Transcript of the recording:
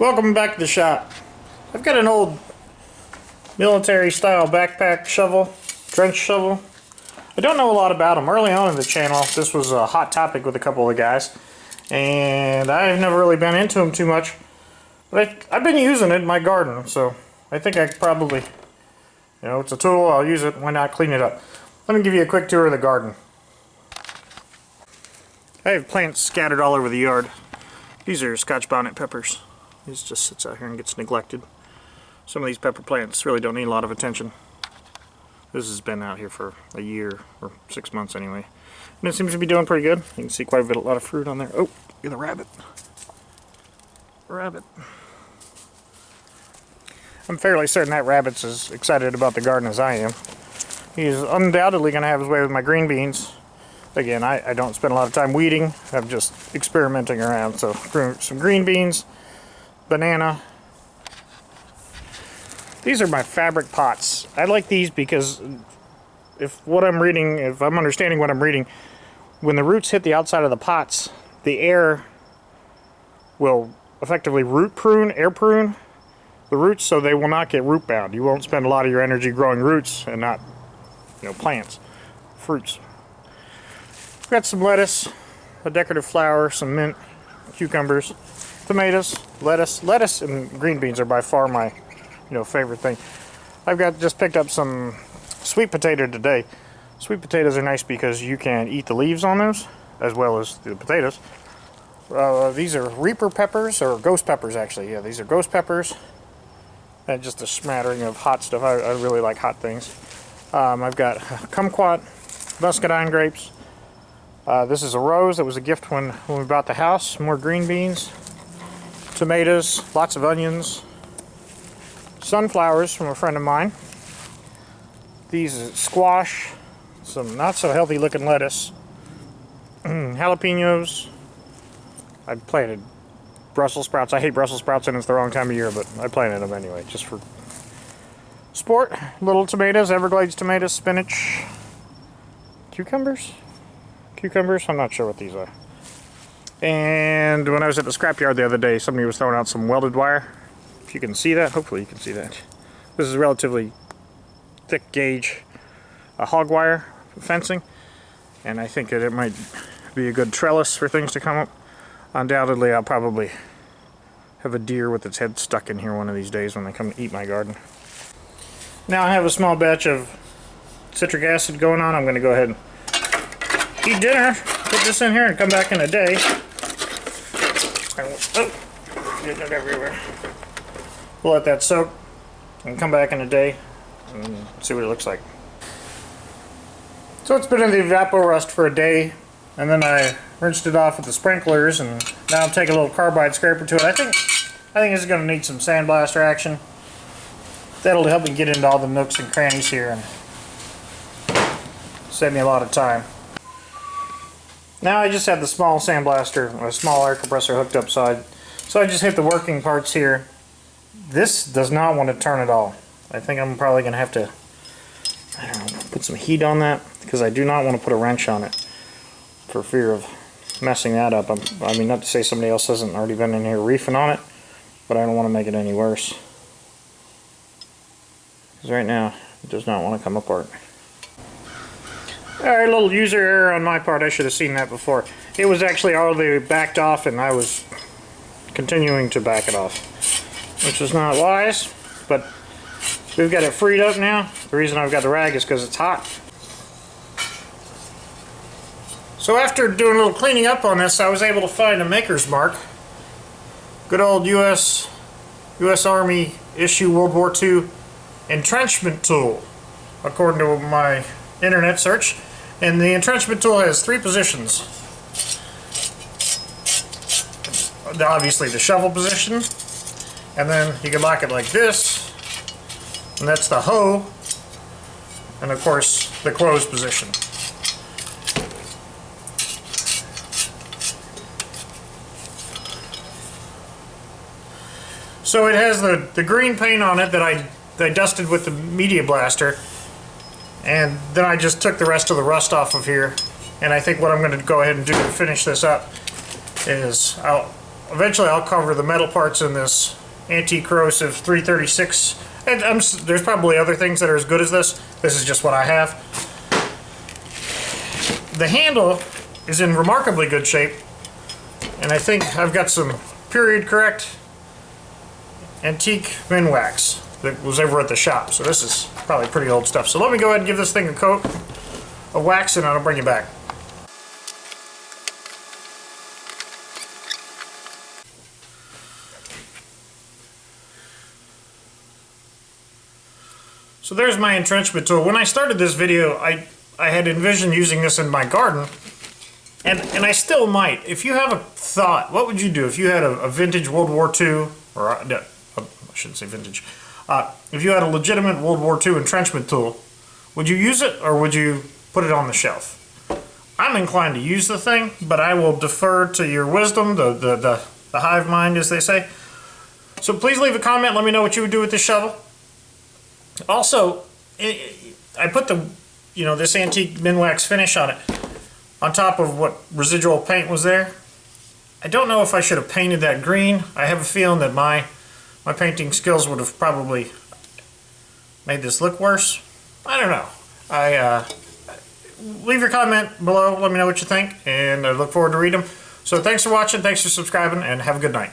Welcome back to the shop. I've got an old military style backpack shovel, trench shovel. I don't know a lot about them. Early on in the channel, this was a hot topic with a couple of guys, and I've never really been into them too much. But I've been using it in my garden, so I think I could probably, it's a tool, I'll use it, why not clean it up. Let me give you a quick tour of the garden. I have plants scattered all over the yard. These are Scotch bonnet peppers. This just sits out here and gets neglected. Some of these pepper plants really don't need a lot of attention. This has been out here for a year, or 6 months anyway. And it seems to be doing pretty good. You can see quite a lot of fruit on there. Oh, look at the rabbit. Rabbit. I'm fairly certain that rabbit's as excited about the garden as I am. He's undoubtedly going to have his way with my green beans. Again, I don't spend a lot of time weeding. I'm just experimenting around. So, some green beans, banana. These are my fabric pots. I like these because if I'm understanding what I'm reading, when the roots hit the outside of the pots, the air will effectively air prune the roots so they will not get root bound. You won't spend a lot of your energy growing roots and not, plants, fruits. Got some lettuce, a decorative flower, some mint, cucumbers, tomatoes, lettuce. Lettuce and green beans are by far my, favorite thing. I've just picked up some sweet potato today. Sweet potatoes are nice because you can eat the leaves on those as well as the potatoes. These are reaper peppers, or ghost peppers actually. Yeah, these are ghost peppers. And just a smattering of hot stuff. I really like hot things. I've got kumquat, muscadine grapes. This is a rose that was a gift when we bought the house. More green beans, tomatoes, lots of onions, sunflowers from a friend of mine. These are squash, some not so healthy looking lettuce, jalapenos. I planted Brussels sprouts. I hate Brussels sprouts and it's the wrong time of year, but I planted them anyway, just for sport. Little tomatoes, Everglades tomatoes, spinach, cucumbers, I'm not sure what these are. And when I was at the scrapyard the other day, somebody was throwing out some welded wire. If you can see that, hopefully you can see that. This is relatively thick gauge hog wire fencing, and I think that it might be a good trellis for things to come up. Undoubtedly, I'll probably have a deer with its head stuck in here one of these days when they come to eat my garden. Now I have a small batch of citric acid going on. I'm going to go ahead and eat dinner, put this in here, and come back in a day. Oh, getting it everywhere. We'll let that soak and come back in a day and see what it looks like. So it's been in the evaporust for a day, and then I rinsed it off with the sprinklers, and now I'm taking a little carbide scraper to it. I think this is going to need some sandblaster action. That'll help me get into all the nooks and crannies here and save me a lot of time. Now I just have the small sandblaster, a small air compressor hooked up side. So I just hit the working parts here. This does not want to turn at all. I think I'm probably going to have to, put some heat on that, because I do not want to put a wrench on it for fear of messing that up. I mean, not to say somebody else hasn't already been in here reefing on it, but I don't want to make it any worse. Because right now, it does not want to come apart. Alright, a little user error on my part. I should have seen that before. It was actually already backed off, and I was continuing to back it off, which is not wise, but we've got it freed up now. The reason I've got the rag is because it's hot. So after doing a little cleaning up on this, I was able to find a maker's mark. Good old U.S. Army issue World War II entrenchment tool, according to my internet search. And the entrenchment tool has 3 positions. Obviously the shovel position, and then you can lock it like this, and that's the hoe, and of course the closed position. So it has the green paint on it that I dusted with the media blaster, and then I just took the rest of the rust off of here. And I think what I'm going to go ahead and do to finish this up is eventually I'll cover the metal parts in this anti-corrosive 336. And there's probably other things that are as good as this. This is just what I have. The handle is in remarkably good shape. And I think I've got some period correct antique Minwax that was over at the shop. So this is probably pretty old stuff. So let me go ahead and give this thing a coat of wax and I'll bring you back. So there's my entrenchment tool. When I started this video, I had envisioned using this in my garden, and I still might. If you have a thought, what would you do if you had a vintage World War II, or I shouldn't say vintage, if you had a legitimate World War II entrenchment tool, would you use it or would you put it on the shelf? I'm inclined to use the thing, but I will defer to your wisdom, the hive mind, as they say. So please leave a comment. Let me know what you would do with this shovel. Also, I put this antique Minwax finish on it, on top of what residual paint was there. I don't know if I should have painted that green. I have a feeling that my painting skills would have probably made this look worse. I don't know. Leave your comment below. Let me know what you think, and I look forward to reading them. So thanks for watching, thanks for subscribing, and have a good night.